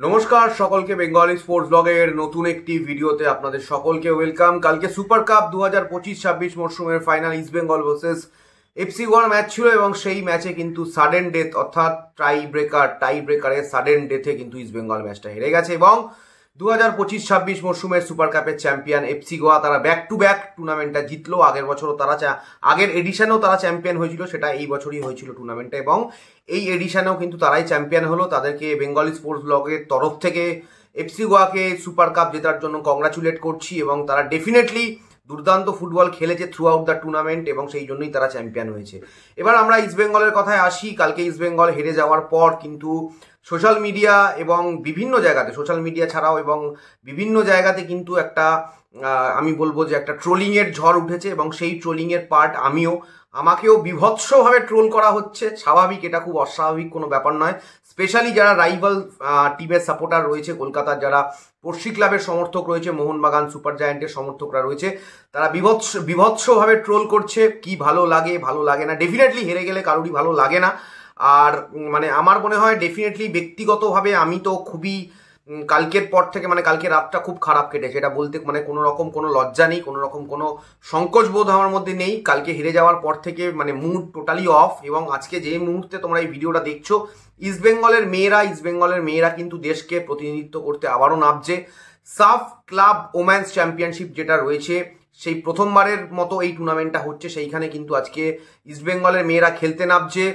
নমস্কার সকলকে, Bengali sports ব্লগের নতুন একটি ভিডিওতে আপনাদের সকলকে ওয়েলকাম। কালকে সুপার কাপ 2025-26 মরশুমের final east Bengal versus FC গোয়ার ম্যাচ ছিল এবং সেই ম্যাচে কিন্তু সাডেন ডেথ অর্থাৎ টাই ব্রেকারের সাডেন ডেথে কিন্তু ইস্ট বেঙ্গল ম্যাচটা হেরে গেছে এবং 2025-26 মরশুমের সুপার কাপের চ্যাম্পিয়ন এফসি গোয়া তারা ব্যাক টু ব্যাক টুর্নামেন্টটা জিতলো। আগের বছরও তারা আগের এডিশনেও তারা চ্যাম্পিয়ন হয়েছিল, সেটা এই বছরই হয়েছিল টুর্নামেন্টে এবং এই এডিশনেও কিন্তু তারাই চ্যাম্পিয়ন হলো। তাদেরকে বেঙ্গলি স্পোর্টস ব্লগের তরফ থেকে এফসি গোয়াকে সুপার কাপ জেতার জন্য কংগ্রাচুলেট করছি এবং তারা ডেফিনেটলি দুর্দান্ত ফুটবল খেলেছে থ্রু আউট দ্য টুর্নামেন্ট এবং সেই জন্যই তারা চ্যাম্পিয়ন হয়েছে। এবার আমরা ইস্ট বেঙ্গলের কথায় আসি। কালকে ইস্ট বেঙ্গল হেরে যাওয়ার পর কিন্তু সোশ্যাল মিডিয়া এবং বিভিন্ন জায়গাতে, সোশ্যাল মিডিয়া ছাড়াও এবং বিভিন্ন জায়গাতে কিন্তু একটা আমি বলবো যে একটা ট্রোলিংয়ের ঝড় উঠেছে এবং সেই ট্রোলিংয়ের পার্ট আমাকেও বিভৎসভাবে ট্রোল করা হচ্ছে। স্বাভাবিক, এটা খুব অস্বাভাবিক কোনো ব্যাপার নয়। স্পেশালি যারা রাইভাল টিমের সাপোর্টার রয়েছে, কলকাতার যারা পড়শি ক্লাবের সমর্থক রয়েছে, মোহনবাগান সুপার জায়ান্টের সমর্থকরা রয়েছে, তারা বিভৎসভাবে ট্রোল করছে। কি ভালো লাগে না, ডেফিনেটলি হেরে গেলে কারোরই ভালো লাগে না। আর মানে আমার মনে হয় ডেফিনেটলি ব্যক্তিগতভাবে আমি তো খুবই কালকের পর থেকে কালকে রাতটা খুব খারাপ কেটেছে, এটা বলতে কোনো রকম কোনো লজ্জা নেই, কোনো রকম কোনো সংকোচ বোধ আমার মধ্যে নেই। কালকে হেরে যাওয়ার পর থেকে মুড টোটালি অফ এবং আজকে যে মুহূর্তে তোমরা এই ভিডিওটা দেখছো, ইস্ট বেঙ্গলের মেয়েরা কিন্তু দেশকে প্রতিনিধিত্ব করতে আবারও নামছে। সাফ ক্লাব ওম্যান্স চ্যাম্পিয়নশিপ যেটা রয়েছে, সেই প্রথমবারের মতো এই টুর্নামেন্টটা হচ্ছে, সেইখানে কিন্তু আজকে ইস্ট বেঙ্গলের মেয়েরা খেলতে নামছে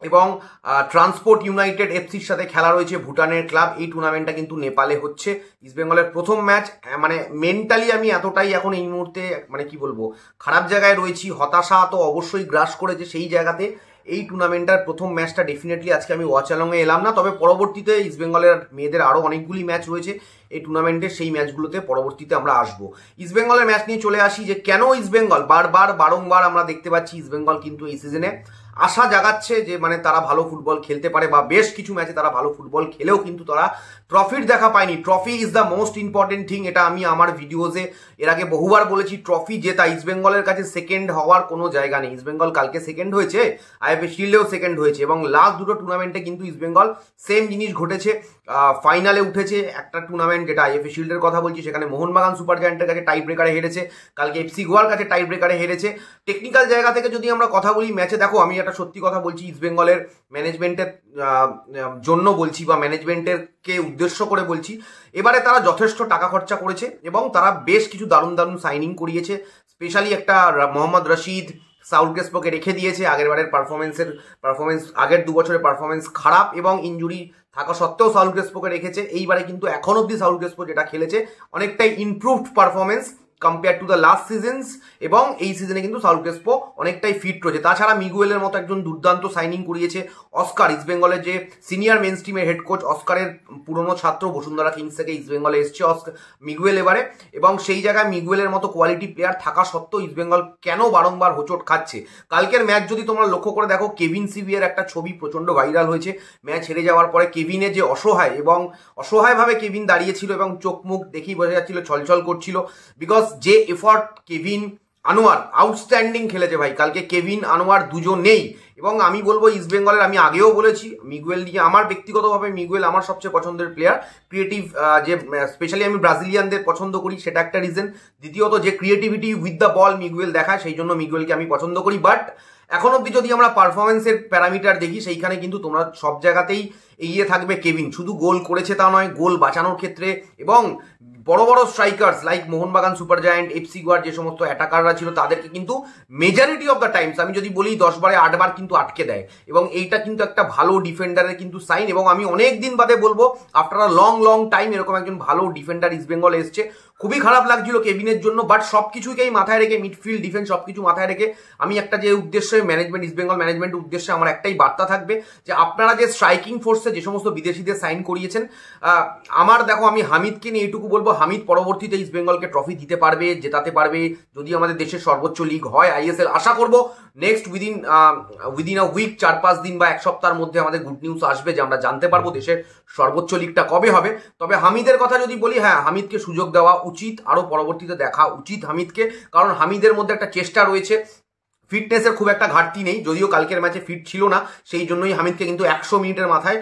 এবং ট্রান্সপোর্ট ইউনাইটেড এফসির সাথে খেলা রয়েছে ভুটানের ক্লাব। এই টুর্নামেন্টটা কিন্তু নেপালে হচ্ছে। ইস্ট বেঙ্গলের প্রথম ম্যাচ, মেন্টালি আমি এতটাই এখন এই মুহূর্তে কি বলবো, খারাপ জায়গায় রয়েছি, হতাশা তো অবশ্যই গ্রাস করেছে। সেই জায়গাতে এই টুর্নামেন্টটার প্রথম ম্যাচটা ডেফিনেটলি আজকে আমি ওয়াচ অ্যালংয়ে এলাম না, তবে পরবর্তীতে ইস্ট বেঙ্গলের মেয়েদের আরও অনেকগুলি ম্যাচ রয়েছে এই টুর্নামেন্টের, সেই ম্যাচগুলোতে পরবর্তীতে আমরা আসবো। ইস্ট বেঙ্গলের ম্যাচ নিয়ে চলে আসি যে কেন ইস্ট বেঙ্গল বারংবার আমরা দেখতে পাচ্ছি ইস্ট বেঙ্গল কিন্তু এই সিজনে আশা জাগাচ্ছে যে তারা ভালো ফুটবল খেলতে পারে বা বেশ কিছু ম্যাচে তারা ভালো ফুটবল খেলেও কিন্তু তারা ট্রফির দেখা পায়নি। Trophy is the most important thing, এটা আমি আমার ভিডিওতে এর আগে বহুবার বলেছি। ট্রফি জেতা, ইস্ট বেঙ্গলের কাছে সেকেন্ড হওয়ার কোনো জায়গা নেই। ইস্ট বেঙ্গল কালকে সেকেন্ড হয়েছে, আইএফএ শিল্ডেও সেকেন্ড হয়েছে এবং লাস্ট দুটো টুর্নামেন্টে কিন্তু ইস্ট বেঙ্গল সেম জিনিস ঘটেছে। ফাইনালে উঠেছে একটা টুর্নামেন্ট, যেটা আইএফএ শিল্ডের কথা বলছি, সেখানে মোহনবাগান সুপার জায়ান্টের কাছে টাই ব্রেকারে হেরেছে। কালকে এফসি গোয়ার কাছে টাই ব্রেকারে হেরেছে। টেকনিক্যাল জায়গা থেকে যদি আমরা কথা বলি ম্যাচে, দেখো আমি একটা সত্যি কথা বলছি, ইস্ট বেঙ্গলের ম্যানেজমেন্টের জন্য বলছি বা ম্যানেজমেন্টেরকে উদ্দেশ্য করে বলছি, এবারে তারা যথেষ্ট টাকা খরচা করেছে এবং তারা বেশ কিছু দারুণ সাইনিং করিয়েছে। স্পেশালি একটা মোহাম্মদ রশিদ, সাউল ক্রেসপোকে রেখে দিয়েছে। আগের 2 বছরের পারফরমেন্স খারাপ এবং ইনজুরি থাকা সত্ত্বেও সাউল ক্রেসপোকে রেখেছে। এইবারে কিন্তু এখন অব্দি সাউল ক্রেসপো যেটা খেলেছে অনেকটাই improved performance compare to the last seasons এবং এই সিজনে কিন্তু সাউল ক্রেসপো অনেকটাই ফিট রয়েছে। তাছাড়া মিগুয়েলের মতো একজন দুর্দান্ত সাইনিং করিয়েছে অস্কার, ইস্ট বেঙ্গলের যে সিনিয়র মেন স্ট্রিমের হেড কোচ, অস্কারের পুরনো ছাত্র, বসুন্ধরা কিংস থেকে ইস্ট বেঙ্গলে এসছে মিগুয়েল এবারে, এবং সেই জায়গায় মিগুয়েলের মতো কোয়ালিটি প্লেয়ার থাকা সত্ত্বেও ইস্ট বেঙ্গল কেন বারংবার হোঁচট খাচ্ছে। কালকের ম্যাচ যদি তোমরা লক্ষ্য করে দেখো, কেভিন সিভিয়ের একটা ছবি প্রচন্ড ভাইরাল হয়েছে ম্যাচ হেরে যাওয়ার পরে। কেভিনের যে অসহায়ভাবে কেভিন দাঁড়িয়েছিল এবং চোখ মুখ দেখেই বোঝা যাচ্ছিল ছলছল করছিল, বিকজ যে এফর্ট কেভিন আনোয়ার আউটস্ট্যান্ডিং খেলেছে ভাই। কালকে কেভিন আনোয়ার দুজন নেই এবং আমি বলবো ইস্ট বেঙ্গলের, আমি আগেও বলেছি মিগুয়েল নিয়ে, আমার ব্যক্তিগতভাবে মিগুয়েল আমার সবচেয়ে পছন্দের প্লেয়ার। ক্রিয়েটিভ যে স্পেশালি আমি ব্রাজিলিয়ানদের পছন্দ করি, সেটা একটা রিজন। দ্বিতীয়ত যে creativity with the ball Miguel দেখায়, সেই জন্য মিগুয়েলকে আমি পছন্দ করি। বাট এখন অব্দি যদি আমরা পারফরমেন্সের প্যারামিটার দেখি, সেইখানে কিন্তু তোমরা সব জায়গাতেই এগিয়ে থাকবে কেভিন। শুধু গোল করেছে তা নয়, গোল বাঁচানোর ক্ষেত্রে এবং বড় বড় strikers like Mohun Bagan super giant, FC গোয়ার যে সমস্ত অ্যাটাকাররা ছিল, তাদেরকে কিন্তু মেজরিটি অফ দ্য টাইমস, আমি যদি বলি 10 বারে 8 বার কিন্তু আটকে দেয় এবং এইটা কিন্তু একটা ভালো ডিফেন্ডারের কিন্তু সাইন। এবং আমি অনেক দিন বাদে বলবো, আফটার আ লং টাইম এরকম একজন ভালো ডিফেন্ডার ইস্ট বেঙ্গল এসছে। খুবই খারাপ লাগছিল কেভিনের জন্য, বাট সবকিছুকেই মাথায় রেখে, মিডফিল্ড ডিফেন্স সবকিছু মাথায় রেখে আমি একটা যে উদ্দেশ্যে ইস্ট বেঙ্গল ম্যানেজমেন্টের উদ্দেশ্যে আমার একটাই বার্তা থাকবে যে আপনারা যে স্ট্রাইকিং ফোর্সে যে সমস্ত বিদেশিদের সাইন করিয়েছেন, আমি হামিদকে নিয়ে এইটুকু বলবো, হামিদ পরবর্তীতে ইস্ট বেঙ্গলকে ট্রফি দিতে পারবে, জেতাতে পারবে। যদি আমাদের দেশের সর্বোচ্চ লিগ হয় আইএসএল, আশা করবো নেক্সট উইদিন আ উইক, 4-5 দিন বা এক সপ্তাহের মধ্যে আমাদের গুড নিউজ আসবে যে আমরা জানতে পারবো দেশের সর্বোচ্চ লিগটা কবে হবে। তবে হামিদের কথা যদি বলি, হ্যাঁ, হামিদকে সুযোগ দেওয়া উচিত, আরো পরবর্তীতে দেখা উচিত হামিদকে, কারণ হামিদের মধ্যে একটা চেষ্টা রয়েছে ফিটনেসের খুব একটা ঘাটতি নেই, যদিও কালকের ম্যাচে ফিট ছিল না, সেই জন্যই হামিদকে কিন্তু 100 মিনিটের মাথায়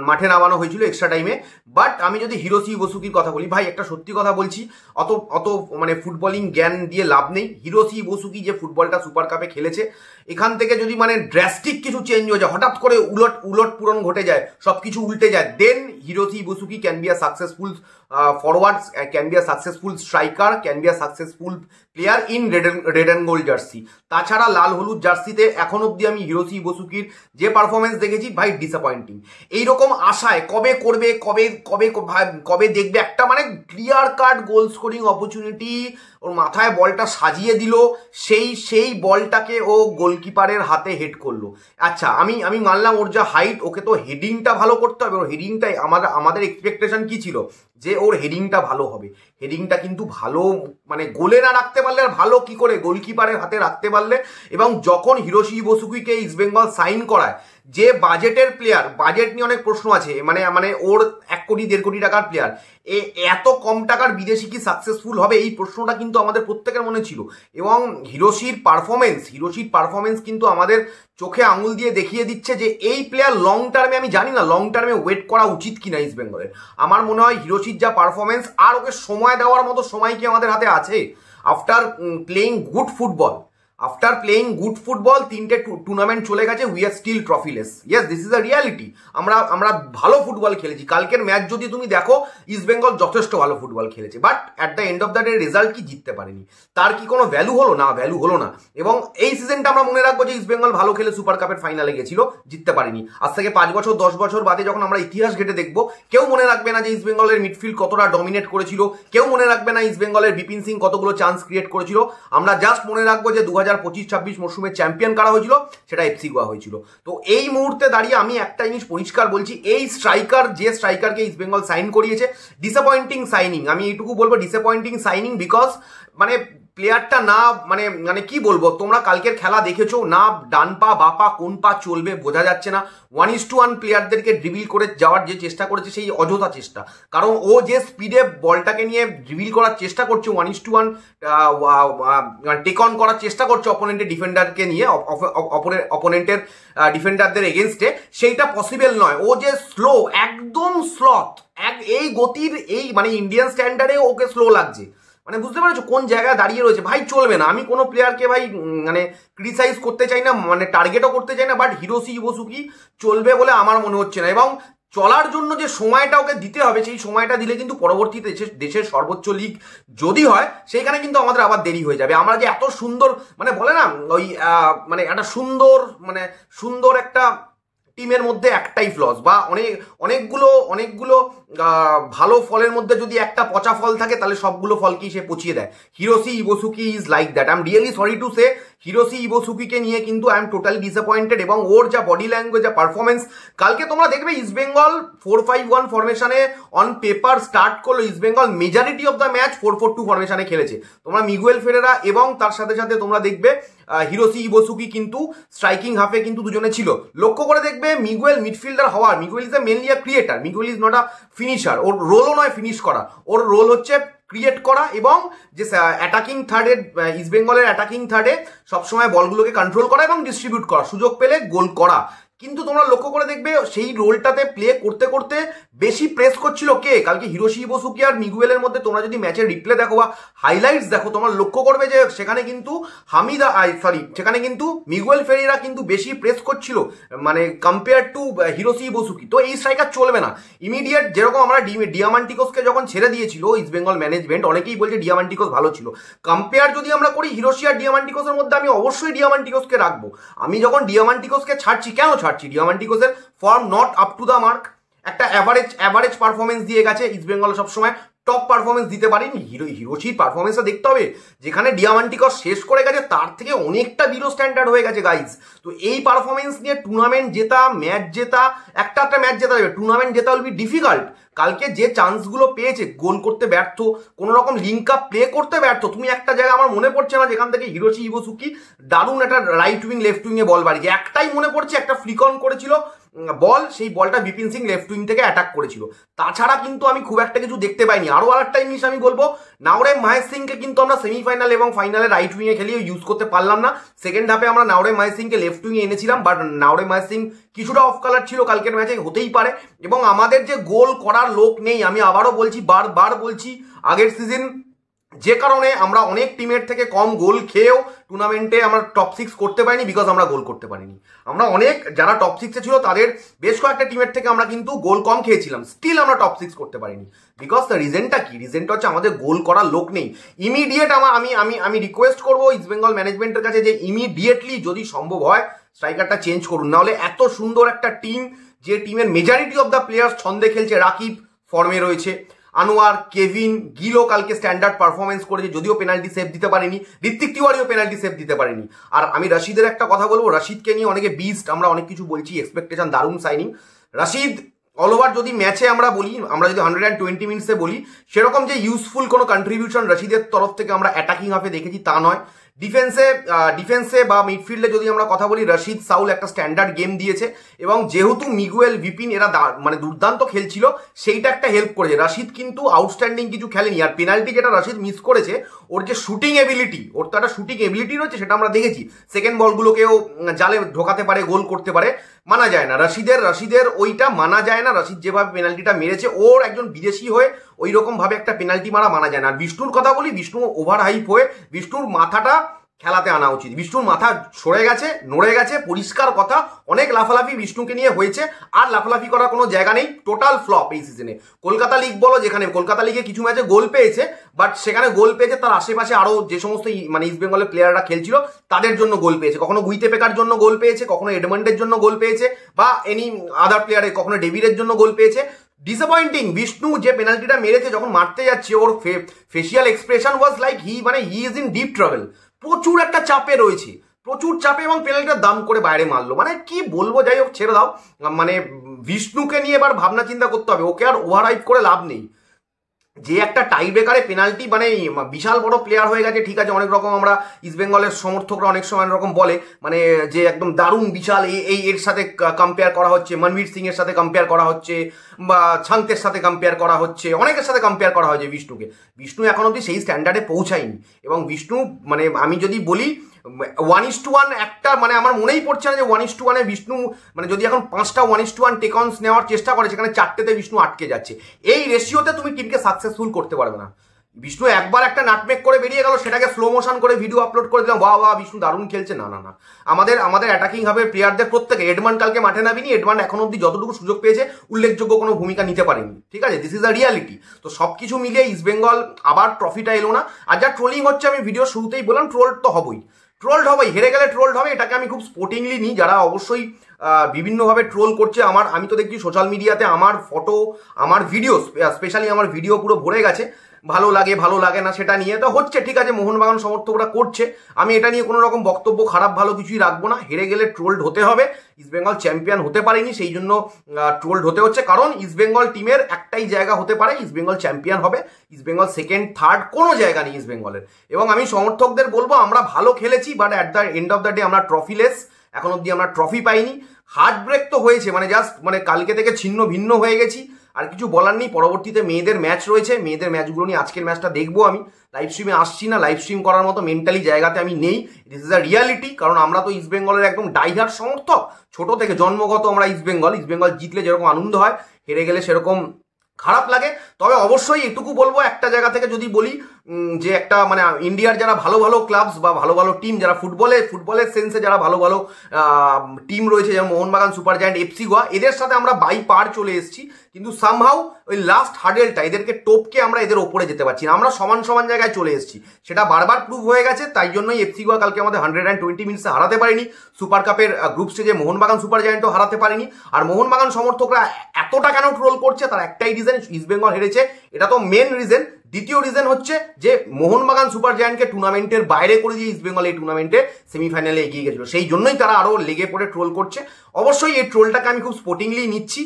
মাঠে নামানো হয়েছিল এক্সট্রা টাইমে। বাট আমি যদি হিরোশি ইবোসুকির কথা বলি, ভাই একটা সত্যি কথা বলছি, অত অত মানে ফুটবলিং জ্ঞান দিয়ে লাভ নেই। হিরোশি ইবোসুকি যে ফুটবলটা সুপার কাপে খেলেছে, এখান থেকে যদি মানে ড্রাস্টিক কিছু চেঞ্জ হয়ে যায়, হঠাৎ করে উলট পূরণ ঘটে যায়, সব কিছু উল্টে যায়, then Hiroshi Ibusuki can be a successful forward, can be a successful striker, can be a successful player in red and gold jersey. তাছাড়া লাল হলুদ জার্সিতে এখন অব্দি আমি হিরোশি ইবোসুকির যে পারফরমেন্স দেখেছি, ভাই ডিসঅ্যাপয়েন্টিং। এইরকম আশায় কবে করবে, কবে কবে কবে দেখবে একটা মানে clear cut goal scoring opportunity, ওর মাথায় বলটা সাজিয়ে দিল, সেই বলটাকে ও গোলকিপারের হাতে হেড করলো। আচ্ছা আমি মানলাম ওর যা হাইট, ওকে তো হেডিংটা ভালো করতে হবে। ওর হেডিংটাই আমাদের এক্সপেকটেশন কি ছিল, যে ওর হেডিংটা ভালো হবে। হেডিংটা কিন্তু ভালো মানে গোলে না রাখতে পারলে আর ভালো কি করে গোলকিপারের হাতে রাখতে পারলে। এবং যখন হিরোশি ইবোসুকিকে ইস্ট বেঙ্গল সাইন করায়, যে বাজেটের প্লেয়ার, বাজেট নিয়ে অনেক প্রশ্ন আছে, মানে ওর 1 কোটি 1.5 কোটি টাকার প্লেয়ার, এত কম টাকার বিদেশি কি সাকসেসফুল হবে, এই প্রশ্নটা কিন্তু আমাদের প্রত্যেকের মনে ছিল। এবং হিরোশির পারফরমেন্স কিন্তু আমাদের চোখে আঙুল দিয়ে দেখিয়ে দিচ্ছে যে এই প্লেয়ার লং টার্মে, আমি জানি না লং টার্মে ওয়েট করা উচিত কিনা ইস্ট বেঙ্গলের। আমার মনে হয় হিরোশির যা পারফরমেন্স, আর ওকে সময় দেওয়ার মতো সময় কি আমাদের হাতে আছে? আফটার প্লেইং গুড ফুটবল, 3টে টুর্নামেন্ট চলে গেছে, we are still trophyless. Yes, this is a reality. আমরা ভালো ফুটবল খেলেছি। কালকের ম্যাচ যদি তুমি দেখো, ইস্ট বেঙ্গল যথেষ্ট ভালো ফুটবল খেলেছে, but at the end of the day result কি, জিততে পারেনি। তার কি কোনো ভ্যালু হলো না? ভ্যালু হলো না। এবং এই সিজনটা আমরা মনে রাখবো যে ইস্ট বেঙ্গল ভালো খেলে সুপার কাপের ফাইনালে গেছিল, জিততে পারেনি। আজ থেকে 5 বছর 10 বছর বাদে যখন আমরা ইতিহাস ঘেটে দেখবো, কেউ মনে রাখবে না যে ইস্ট বেঙ্গলের মিডফিল্ড কতটা ডমিনেট করেছিল, কেউ মনে রাখবে না ইস্ট বেঙ্গলের বিপিন সিং কতগুলো চান্স ক্রিয়েট করেছিল। আমরা জাস্ট মনে রাখবো যে 2025-26 মরশুমে চ্যাম্পিয়ন কারা হয়েছিল, সেটা এফসি গোয়া হয়েছিল। তো এই মুহূর্তে দাঁড়িয়ে আমি একটা জিনিস পরিষ্কার বলছি, এই স্ট্রাইকারকে ইস্ট বেঙ্গল সাইন করিয়েছে, ডিসঅ্যাপয়েন্টিং সাইনিং। আমি এইটুকু বলবো, ডিসঅ্যাপয়েন্টিং সাইনিং, বিকজ মানে প্লেয়ারটা না মানে কি বলবো, তোমরা কালকের খেলা দেখেছো না, ডান পা বা পা কোন পা চলবে বোঝা যাচ্ছে না। 1:1 প্লেয়ারদেরকে ড্রিবিল করে যাওয়ার যে চেষ্টা করেছে, সেই অযথা চেষ্টা। কারণ ও যে স্পিডে বলটাকে নিয়ে ড্রিবিল করার চেষ্টা করছে, 1:1 টেক অন করার চেষ্টা করছে অপোনেন্টের ডিফেন্ডারকে নিয়ে, অপোনেন্টের ডিফেন্ডারদের এগেনস্টে, সেইটা পসিবল নয়। ও যে স্লো, একদম স্লথ, এই গতির, এই মানে ইন্ডিয়ান স্ট্যান্ডার্ডে ওকে স্লো লাগছে। মানে বুঝতে পারছো কোন জায়গায় দাঁড়িয়ে রয়েছে? ভাই চলবে না। আমি কোনো প্লেয়ারকে ভাই মানে ক্রিটিসাইজ করতে চাই না, মানে টার্গেটও করতে চাই না, বাট হিরোশি ইবোসুকি চলবে বলে আমার মনে হচ্ছে না। এবং চলার জন্য যে সময়টা ওকে দিতে হবে, সেই সময়টা দিলে কিন্তু পরবর্তীতে দেশের সর্বোচ্চ লিগ যদি হয়, সেইখানে কিন্তু আমাদের আবার দেরি হয়ে যাবে। আমরা যে এত সুন্দর মানে বলে না ওই মানে একটা সুন্দর একটা টিমের মধ্যে একটাই ফ্লস, বা অনেকগুলো ভালো ফলের মধ্যে যদি একটা পচা ফল থাকে, তাহলে সবগুলো ফলকেই সে পচিয়ে দেয়। Hiroshi Ibusuki is like that. I am really sorry to say, Hiroshi ইবোসুকিকে নিয়ে কিন্তু আই এম টোটালি ডিসঅ্যাপয়েন্টেড। এবং ওর যা বডি ল্যাঙ্গুয়েজ, যা পারফরমেন্স, কালকে তোমরা দেখবে ইস্ট বেঙ্গল 4-5-1 ফরমেশনে অন পেপার স্টার্ট করলো। East Bengal majority of the match 4-4-2 ফরমেশনে খেলেছে। তোমরা মিগুয়েল ফেরেরা এবং তার সাথে সাথে তোমরা দেখবে হিরোশি ইবোসুকি কিন্তু স্ট্রাইকিং হাফে কিন্তু দুজনে ছিল। লক্ষ্য করে দেখবে মিগুয়েল মিডফিল্ডার হওয়ার, Miguel is mainly a creator, Miguel is not a finisher. ওর রোলও নয় ফিনিশ করা, ওর রোল হচ্ছে ক্রিয়েট করা, এবং যে অ্যাটাকিং থার্ডে, ইস্ট বেঙ্গলের অ্যাটাকিং থার্ডে সবসময় বলগুলোকে কন্ট্রোল করা এবং ডিস্ট্রিবিউট করা, সুযোগ পেলে গোল করা। কিন্তু তোমরা লক্ষ্য করে দেখবে সেই রোলটাতে প্লে করতে করতে বেশি প্রেস করছিল কে, কালকে হিরোশি ইবোসুকি আর মিগুয়েলের মধ্যে। তোমরা যদি ম্যাচের রিপ্লে দেখো বা হাইলাইটস দেখো, তোমরা লক্ষ্য করবে যে সেখানে কিন্তু সেখানে কিন্তু মিগুয়েল ফেরেরা কিন্তু বেশি প্রেস করছিল, মানে কম্পেয়ার টু হিরোশি ইবোসুকি। তো এই স্ট্রাইকার চলবে না ইমিডিয়েট। যেরকম আমরা ডিয়ামান্টিকোসকে যখন ছেড়ে দিয়েছিল ইস্ট বেঙ্গল ম্যানেজমেন্ট, অনেকেই বলছে ডিয়ামান্টিকোস ভালো ছিল। কম্পেয়ার যদি আমরা করি হিরোশি আর ডিয়ামান্টিকোসের মধ্যে, আমি অবশ্যই ডিয়ামান্টিকোসকে রাখবো। আমি যখন ডিয়ামান্টিকোসকে ছাড়ছি, কেন ছাড়ছি? ডিয়ামান্টিকোসের form not up to the mark. একটা অ্যাভারেজ পারফরমেন্স দিয়ে গেছে। ইস্ট বেঙ্গল সবসময় টপ পারফরমেন্স দিতে পারেনি। হিরোশির পারফরমেন্সটা দেখতে হবে, যেখানে ডিয়ামান্টিকস শেষ করে গেছে তার থেকে অনেকটা বিলো স্ট্যান্ডার্ড হয়ে গেছে গাইজ। তো এই পারফরমেন্স নিয়ে টুর্নামেন্ট জেতা, ম্যাচ জেতা, একটা ম্যাচ জেতা যাবে, টুর্নামেন্ট জেতা উইল বি ডিফিকাল্ট। কালকে যে চান্সগুলো পেয়েছে, গোল করতে ব্যর্থ, কোনো রকম লিঙ্ক আপ প্লে করতে ব্যর্থ। তুমি একটা জায়গা আমার মনে পড়ছে না যেখান থেকে হিরোশি ইবোসুকি দারুণ একটা রাইট উইং লেফট উইংয়ে বল বাড়িয়ে, একটাই মনে পড়ছে, একটা ফ্লিক অন করেছিল বল, সেই বলটা বিপিন সিং লেফট উইং থেকে অ্যাটাক করেছিল। তাছাড়া কিন্তু আমি খুব একটা কিছু দেখতে পাইনি। আরও আরেকটা জিনিস আমি বলবো, নাওরেম মহেশ সিংকে কিন্তু আমরা সেমিফাইনাল এবং ফাইনালে রাইট উইংয়ে খেলিয়ে ইউজ করতে পারলাম না। সেকেন্ড হাফে আমরা নাওরেম মহেশ সিংকে লেফট উইংয়ে এনেছিলাম, বাট নাওরেম মহেশ সিং কিছুটা অফ কালার ছিল কালকের ম্যাচে, হতেই পারে। এবং আমাদের যে গোল করার লোক নেই, আমি আবারও বলছি, বারবার বলছি, আগের সিজন যে কারণে আমরা অনেক টিমের থেকে কম গোল খেয়েও টুর্নামেন্টে আমরা টপ 6 করতে পারিনি, বিকজ আমরা গোল করতে পারিনি। আমরা অনেক যারা টপ 6-এ ছিল তাদের বেশ কয়েকটা টিমের থেকে আমরা কিন্তু গোল কম খেয়েছিলাম, স্টিল আমরা টপ 6 করতে পারিনি। বিকজ রিজনটা কি? রিজনটা হচ্ছে আমাদের গোল করার লোক নেই। ইমিডিয়েট আমি রিকোয়েস্ট করবো ইস্ট বেঙ্গল ম্যানেজমেন্টের কাছে যে ইমিডিয়েটলি যদি সম্ভব হয় স্ট্রাইকারটা চেঞ্জ করুন, নাহলে এত সুন্দর একটা টিম, যে টিমের মেজরিটি অফ দ্য প্লেয়ার্স ছন্দে খেলছে, রাকিব ফর্মে রয়েছে, আনোয়ার, কেভিন, গিলও কালকে স্ট্যান্ডার্ড পারফরমেন্স করেছে, যদিও পেনাল্টি সেভ দিতে পারেনি, ঋত্বিক তিওয়ারিও পেনাল্টি সেভ দিতে পারেনি। আর আমি রশিদের একটা কথা বলবো, রশিদকে নিয়ে অনেকে বিস্ট, আমরা অনেক কিছু বলছি, এক্সপেকটেশন দারুণ সাইনিং। রশিদ অল ওভার যদি ম্যাচে আমরা বলি, আমরা যদি 120 মিনিটসে বলি, সেরকম যে ইউজফুল কোনো কন্ট্রিবিউশন রশিদের তরফ থেকে আমরা অ্যাটাকিং হাফে দেখেছি তা নয়। ডিফেন্সে বা মিডফিল্ডে যদি আমরা কথা বলি, রশিদ সাউল একটা স্ট্যান্ডার্ড গেম দিয়েছে, এবং যেহেতু মিগুয়েল, বিপিন এরা মানে দুর্দান্ত খেলছিল, সেইটা একটা হেল্প করেছে। রশিদ কিন্তু আউটস্ট্যান্ডিং কিছু খেলেনি। আর পেনাল্টি যেটা রশিদ মিস করেছে, ওর যে শুটিং এবিলিটি, ওর তো একটা শুটিং এবিলিটি রয়েছে, সেটা আমরা দেখেছি। সেকেন্ড বলগুলোকেও জালে ঢোকাতে পারে, গোল করতে পারে, মানা যায় না রশিদের ওইটা মানা যায় না। রশিদ যেভাবে পেনাল্টিটা মেরেছে, ওর একজন বিদেশি হয়ে ওই রকম ভাবে একটা পেনাল্টি মানা যায় না। আর বিষ্ণুর কথা বলি, বিষ্ণু ওভার হাইপ হয়ে বিষ্ণুর মাথাটা খেলাতে আনা উচিত। বিষ্ণুর মাথা সরে গেছে, নড়ে গেছে, পরিষ্কার কথা। অনেক লাফালাফি বিষ্ণুকে নিয়ে হয়েছে, আর লাফালাফি করার কোনো জায়গা নেই। টোটাল ফ্লপ এই সিজনে। কলকাতা লিগ বলো, যেখানে কলকাতা লিগে কিছু ম্যাচে গোল পেয়েছে, বাট সেখানে গোল পেয়েছে তার আশেপাশে আরো যে সমস্ত মানে ইস্ট বেঙ্গলের প্লেয়াররা খেলছিল তাদের জন্য গোল পেয়েছে। কখনো গুইতে পেকার জন্য গোল পেয়েছে, কখনো এডমন্ডের জন্য গোল পেয়েছে, বা এনি আদার প্লেয়ারের, কখনো ডেভিডের জন্য গোল পেয়েছে। ডিসঅ্যাপয়েন্টিং। বিষ্ণু যে পেনাল্টিটা মেরেছে, যখন মারতে যাচ্ছে, ওর facial expression was like he is in deep trouble. প্রচুর একটা চাপে রয়েছে, প্রচুর চাপে, এবং পেনাল্টিটা দাম করে বাইরে মারলো। মানে কি বলবো, যাই হোক, ছেড়ে দাও। মানে বিষ্ণুকে নিয়ে এবার ভাবনা চিন্তা করতে হবে, ওকে আর ওভার হাইপ করে লাভ নেই। যে একটা টাই ব্রেকারে পেনাল্টি, মানে বিশাল বড় প্লেয়ার হয়ে গেছে, ঠিক আছে, অনেক রকম আমরা ইস্ট বেঙ্গলের সমর্থকরা অনেক সময় এরকম বলে, মানে যে একদম দারুণ বিশাল, এর সাথে কম্পেয়ার করা হচ্ছে, মনবীর সিং এর সাথে কম্পেয়ার করা হচ্ছে, বা ছাংতের সাথে কম্পেয়ার করা হচ্ছে, অনেকের সাথে কম্পেয়ার করা হয়েছে বিষ্ণুকে। বিষ্ণু এখন অবধি সেই স্ট্যান্ডার্ডে পৌঁছায়নি। এবং বিষ্ণু, মানে আমি যদি বলি 1:1 একটা, মানে আমার মনেই পড়ছে না যে 1:1 বিষ্ণু, মানে যদি এখন 5টা 1:1 টেকঅনস নেওয়ার চেষ্টা করে, সেখানে 4টেতে বিষ্ণু আটকে যাচ্ছে। এই রেশিওতে তুমি টিমকে সাকসেসফুল করতে পারবে না। বিষ্ণু একবার একটা নাটমেক করে বেরিয়ে গেল, সেটাকে স্লো মোশন করে ভিডিও আপলোড করে দিলাম, বাহ বিষ্ণু দারুণ খেলছে। না, আমাদের অ্যাটাকিং হবে প্লেয়ারদের প্রত্যেকে। এডমান কালকে মাঠে নামিনি, এডমান এখন অব্দি যতটুকু সুযোগ পেয়েছে উল্লেখযোগ্য কোনো ভূমিকা নিতে পারেনি, ঠিক আছে, দিস ইজ আ রিয়ালিটি। তো সবকিছু মিলিয়ে ইস্ট বেঙ্গল আবার ট্রফিটা এলো না। আর যা ট্রোলিং হচ্ছে, আমি ভিডিও শুরুতেই বললাম, ট্রোলড তো হবই, হেরে গেলে ট্রোলড হবে। এটাকে আমি খুব স্পোর্টিংলি নিই। যারা অবশ্যই বিভিন্নভাবে ট্রোল করছে, আমি তো দেখছি সোশ্যাল মিডিয়াতে আমার ফটো, আমার ভিডিও, স্পেশালি আমার ভিডিও পুরো ভরে গেছে ভালো লাগে না সেটা নিয়ে। তো হচ্ছে, ঠিক আছে, মোহনবাগান সমর্থকরা করছে, আমি এটা নিয়ে কোনো রকম বক্তব্য খারাপ ভালো কিছুই রাখবো না। হেরে গেলে ট্রোলড হতে হবে। ইস্ট বেঙ্গল চ্যাম্পিয়ন হতে পারেনি, সেই জন্য ট্রোলড হতে হচ্ছে। কারণ ইস্ট বেঙ্গল টিমের একটাই জায়গা হতে পারে, ইস্ট বেঙ্গল চ্যাম্পিয়ন হবে। ইস্ট বেঙ্গল সেকেন্ড থার্ড কোনো জায়গা নেই ইস্ট বেঙ্গলের। এবং আমি সমর্থকদের বলবো, আমরা ভালো খেলেছি, but at the end of the day আমরা ট্রফিলেস। এখন অব্দি আমরা ট্রফি পাইনি। হার্ট ব্রেক তো হয়েছে, মানে জাস্ট, মানে কালকে থেকে ছিন্ন ভিন্ন হয়ে গেছি। আর কিছু বলার নেই। পরবর্তীতে মেয়েদের ম্যাচ রয়েছে, মেয়েদের ম্যাচগুলো নিয়ে আজকের ম্যাচটা দেখবো। আমি লাইভ স্ট্রিমে আসছি না, লাইভ স্ট্রিম করার মতো মেন্টালি জায়গাতে আমি নেই। This is a reality. কারণ আমরা তো ইস্ট বেঙ্গলের একদম ডাইহার্ট সমর্থক, ছোট থেকে জন্মগত আমরা ইস্ট বেঙ্গল জিতলে যেরকম আনন্দ হয়, হেরে গেলে সেরকম খারাপ লাগে। তবে অবশ্যই এটুকু বলবো, একটা জায়গা থেকে যদি বলি, যে একটা, মানে ইন্ডিয়ার যারা ভালো ভালো ক্লাবস বা ভালো ভালো টিম, যারা ফুটবলের সেন্সে যারা ভালো ভালো টিম রয়েছে, যেমন Mohun Bagan, super giant, FC Goa, এদের সাথে আমরা বাই পার চলে এসেছি। কিন্তু সামহাউ ওই লাস্ট হার্ডেলটা, এদেরকে টপকে আমরা এদের ওপরে যেতে পারছি না। আমরা সমান জায়গায় চলে এসেছি, সেটা বারবার প্রুভ হয়ে গেছে। তাই জন্যই এফসি গোয়া কালকে আমাদের 120 মিনিটসে হারাতে পারেনি। সুপার কাপের গ্রুপ স্টেজে মোহনবাগান, সুপার জায়ান্টও হারাতে পারেনি। আর মোহনবাগান সমর্থকরা এতটা কেন ট্রোল করছে, তার একটাই রিজন, ইস্ট বেঙ্গল হেরেছে। এটা তো মেন রিজন। দ্বিতীয় রিজন হচ্ছে যে মোহনবাগান সুপার জায়ান্টকে টুর্নামেন্টের বাইরে করে দিয়ে ইস্ট বেঙ্গল এই টুর্নামেন্টে সেমিফাইনালে এগিয়ে গেছিল। সেই জন্যই তারা আরো লেগে পড়ে ট্রোল করছে। অবশ্যই এই ট্রোলটাকে আমি খুব স্পোর্টিংলি নিচ্ছি।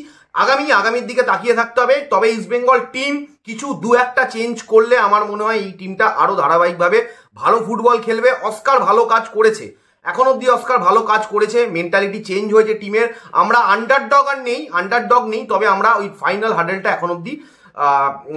আগামীর দিকে তাকিয়ে থাকতে হবে। তবে ইস্ট বেঙ্গল টিম কিছু 2-1টা চেঞ্জ করলে আমার মনে হয় এই টিমটা আরো ধারাবাহিকভাবে ভালো ফুটবল খেলবে। অস্কার ভালো কাজ করেছে, এখন অব্দি অস্কার ভালো কাজ করেছে, মেন্টালিটি চেঞ্জ হয়েছে টিমের। আমরা আন্ডারডগ নেই, তবে আমরা ওই ফাইনাল হার্ডেলটা এখন অব্দি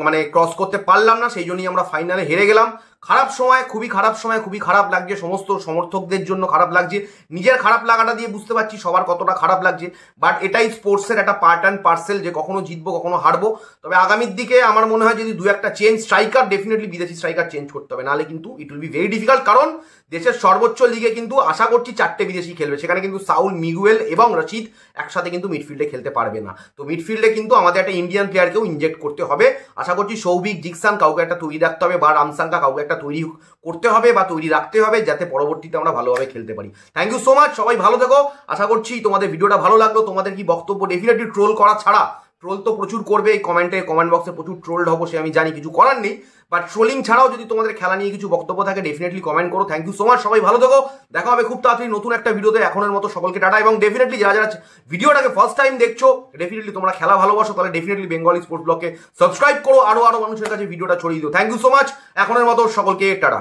মানে ক্রস করতে পারলাম না, সেই জন্যই আমরা ফাইনালে হেরে গেলাম। খারাপ সময়, খুবই খারাপ লাগছে, সমস্ত সমর্থকদের জন্য খারাপ লাগছে, নিজের খারাপ লাগাটা দিয়ে বুঝতে পারছি সবার কতটা খারাপ লাগছে। বাট এটাই স্পোর্টসের একটা পার্ট অ্যান্ড পার্সেল, যে কখনো জিতবো কখনো হারবো। তবে আগামীর দিকে আমার মনে হয় যদি 2-1টা চেঞ্জ, স্ট্রাইকার ডেফিনেটলি বিদেশি স্ট্রাইকার চেঞ্জ করতে হবে, নাহলে কিন্তু it will be very difficult. কারণ দেশের সর্বোচ্চ লিগে কিন্তু আশা করছি 4টে বিদেশি খেলবে, সেখানে কিন্তু সাউল, মিগুয়েল এবং রশিদ একসাথে কিন্তু মিডফিল্ডে খেলতে পারবে না। তো মিডফিল্ডে কিন্তু আমাদের একটা ইন্ডিয়ান প্লেয়ারকেও ইনজেক্ট করতে হবে। আশা করছি সৌভিক, জিকসান কাউকে একটা তৈরি রাখতে হবে, বা রামসাঙ্কা কাউকে একটা তৈরি করতে হবে বা তৈরি রাখতে হবে, যাতে পরবর্তীতে আমরা ভালোভাবে খেলতে পারি। থ্যাংক ইউ সো মাচ, সবাই ভালো থেকো। আশা করছি তোমাদের ভিডিওটা ভালো লাগলো। তোমাদের কি বক্তব্য? ডেফিনেটলি ট্রোল করা ছাড়া, ট্রোল তো প্রচুর করবে, এই কমেন্ট বক্সে প্রচুর ট্রোলড হবো, সে আমি জানি, কিছু করার নেই। বাট ট্রোলিং ছাড়াও যদি তোমাদের খেলা নিয়ে কিছু বক্তব্য থাকে ডেফিনেটলি কমেন্ট করো। থ্যাংক ইউ সো মাচ, সবাই ভালো থেকো। দেখা হবে খুব তাড়াতাড়ি নতুন একটা ভিডিওতে। এখনের মতো সকলকে টাটা। এবং ডেফিনেটলি যারা ভিডিওটাকে ফার্স্ট টাইম দেখছো, ডেফিনেটলি তোমরা খেলা ভালোবাসো, তাহলে ডেফিনেটলি বেঙ্গলি স্পোর্টস ব্লগকে সাবস্ক্রাইব করো, আরো মানুষের কাছে ভিডিওটা ছড়িয়ে দিও। থ্যাংক ইউ সো মাচ, এখনের মতো সকলকে টাটা।